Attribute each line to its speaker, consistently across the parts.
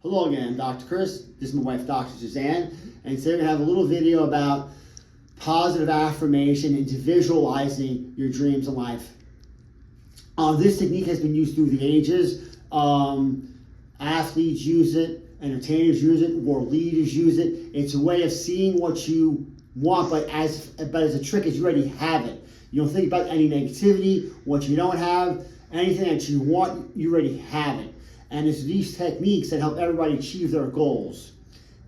Speaker 1: Hello again, Dr. Chris. This is my wife, Dr. Suzanne, and today we're going to have a little video about positive affirmation into visualizing your dreams in life. This technique has been used through the ages. Athletes use it, entertainers use it, world leaders use it. It's a way of seeing what you want, but as a trick is you already have it. You don't think about any negativity, what you don't have, anything that you want, you already have it. And it's these techniques that help everybody achieve their goals.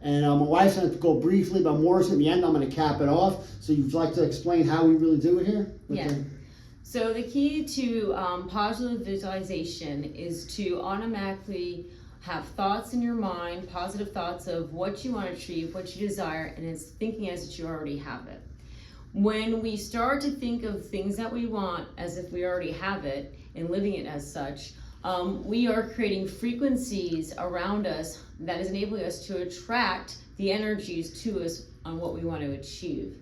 Speaker 1: And my wife's going to go briefly, but more at the end, I'm going to cap it off. So you'd like to explain how we really do it here?
Speaker 2: Yeah. So the key to positive visualization is to automatically have thoughts in your mind, positive thoughts of what you want to achieve, what you desire, and it's thinking as if you already have it. When we start to think of things that we want as if we already have it and living it as such, we are creating frequencies around us that is enabling us to attract the energies to us on what we want to achieve.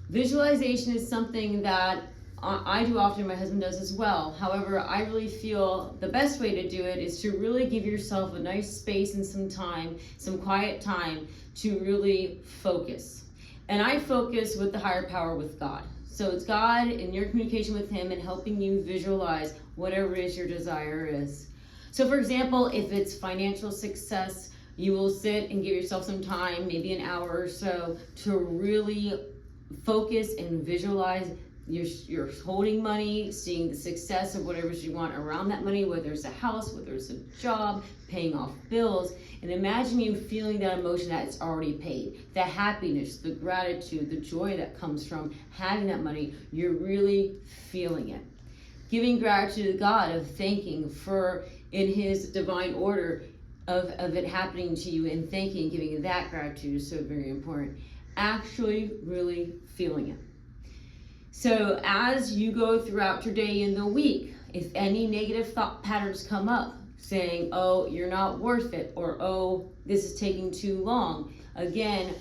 Speaker 2: Visualization is something that I do often, my husband does as well. However, I really feel the best way to do it is to really give yourself a nice space and some time, some quiet time to really focus. And I focus with the higher power, with God. So it's God in your communication with Him and helping you visualize whatever it is your desire is. So for example, if it's financial success, you will sit and give yourself some time, maybe an hour or so, to really focus and visualize you're holding money, seeing the success of whatever you want around that money, whether it's a house, whether it's a job, paying off bills, and imagine you feeling that emotion that it's already paid. The happiness, the gratitude, the joy that comes from having that money, you're really feeling it. Giving gratitude to God, of thanking for, in His divine order, of it happening to you, and thanking and giving that gratitude is so very important. Actually really feeling it. So as you go throughout your day in the week, if any negative thought patterns come up, saying, oh, you're not worth it, or oh, this is taking too long, again,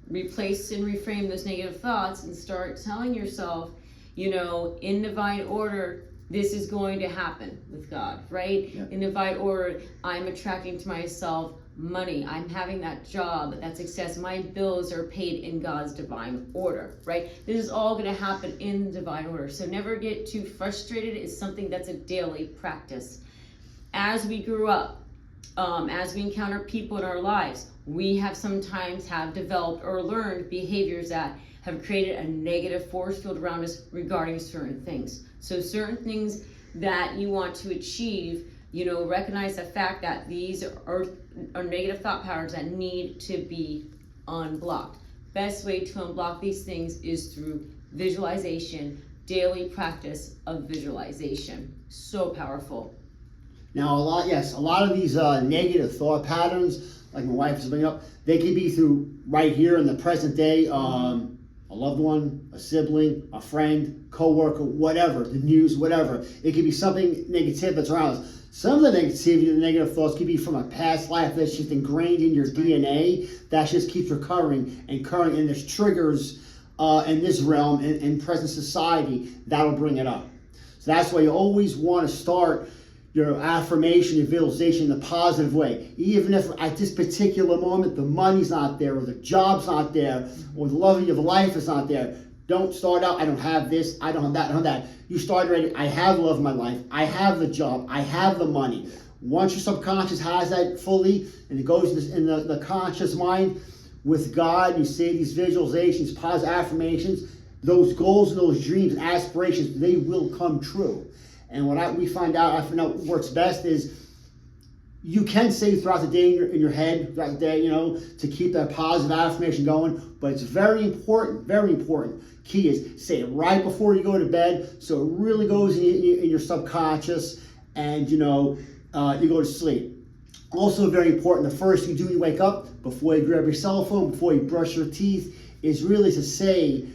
Speaker 2: replace and reframe those negative thoughts and start telling yourself, in divine order, this is going to happen with God, right? Yeah. In divine order, I'm attracting to myself money. I'm having that job, that success. My bills are paid in God's divine order, right? This is all going to happen in divine order. So never get too frustrated. It's something that's a daily practice. As we grew up, as we encounter people in our lives, we have sometimes developed or learned behaviors that have created a negative force field around us regarding certain things. So certain things that you want to achieve, recognize the fact that these are negative thought patterns that need to be unblocked. Best way to unblock these things is through visualization, daily practice of visualization. So powerful.
Speaker 1: Now, a lot of these negative thought patterns, like my wife is bringing up, they can be through right here in the present day. A loved one, a sibling, a friend, co-worker, whatever, the news, whatever. It could be something negative that's around us. Some of the negativity, the negative thoughts could be from a past life that's just ingrained in your DNA that just keeps recurring, and there's triggers in this realm, in present society, that'll bring it up. So that's why you always want to start your affirmation, your visualization in a positive way. Even if at this particular moment the money's not there, or the job's not there, or the love of your life is not there, don't start out, I don't have this, I don't have that, I don't have that. You start already, I have love of my life, I have the job, I have the money. Once your subconscious has that fully, and it goes in the conscious mind with God, you say these visualizations, positive affirmations, those goals and those dreams and aspirations, they will come true. And what we find out works best is you can say throughout the day in your head, throughout the day, to keep that positive affirmation going. But it's very important, very important. Key is say it right before you go to bed, so it really goes in your subconscious, and you go to sleep. Also very important, the first thing you do when you wake up, before you grab your cell phone, before you brush your teeth, is really to say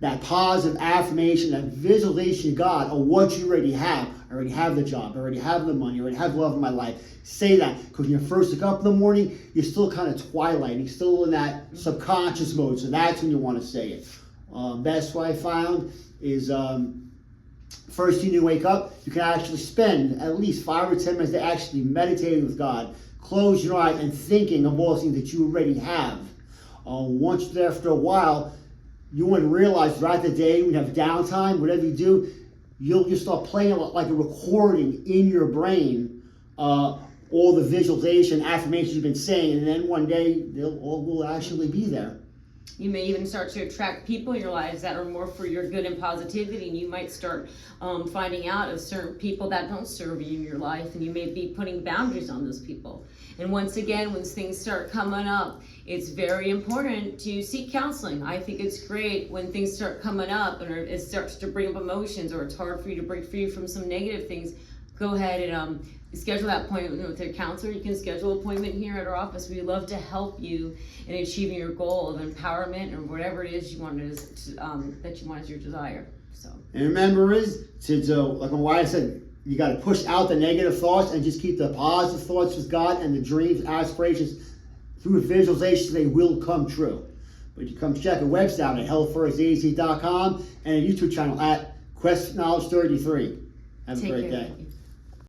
Speaker 1: that positive affirmation, that visualization of God of what you already have. I already have the job, I already have the money, I already have love in my life. Say that, because when you first wake up in the morning, you're still kind of twilight, you're still in that subconscious mode, so that's when you want to say it. Best way I found is first thing you wake up, you can actually spend at least 5 or 10 minutes actually meditating with God, close your eyes and thinking of all the things that you already have. Once after a while, you want to realize throughout the day, when you have downtime, whatever you do, you'll start playing like a recording in your brain, all the visualization, affirmations you've been saying, and then one day they'll all will actually be there.
Speaker 2: You may even start to attract people in your lives that are more for your good and positivity, and you might start finding out of certain people that don't serve you in your life, and you may be putting boundaries on those people. And once again, when things start coming up, it's very important to seek counseling. I think it's great when things start coming up and it starts to bring up emotions, or it's hard for you to break free from some negative things. Go ahead and schedule that appointment with your counselor. You can schedule an appointment here at our office. We love to help you in achieving your goal of empowerment or whatever it is you want that you want as your desire. So.
Speaker 1: And remember, like my wife said, you got to push out the negative thoughts and just keep the positive thoughts with God, and the dreams, aspirations through visualization, they will come true. But you come check our website out at healthfirstaz.com and a YouTube channel at Quest Knowledge 33. Have a great day.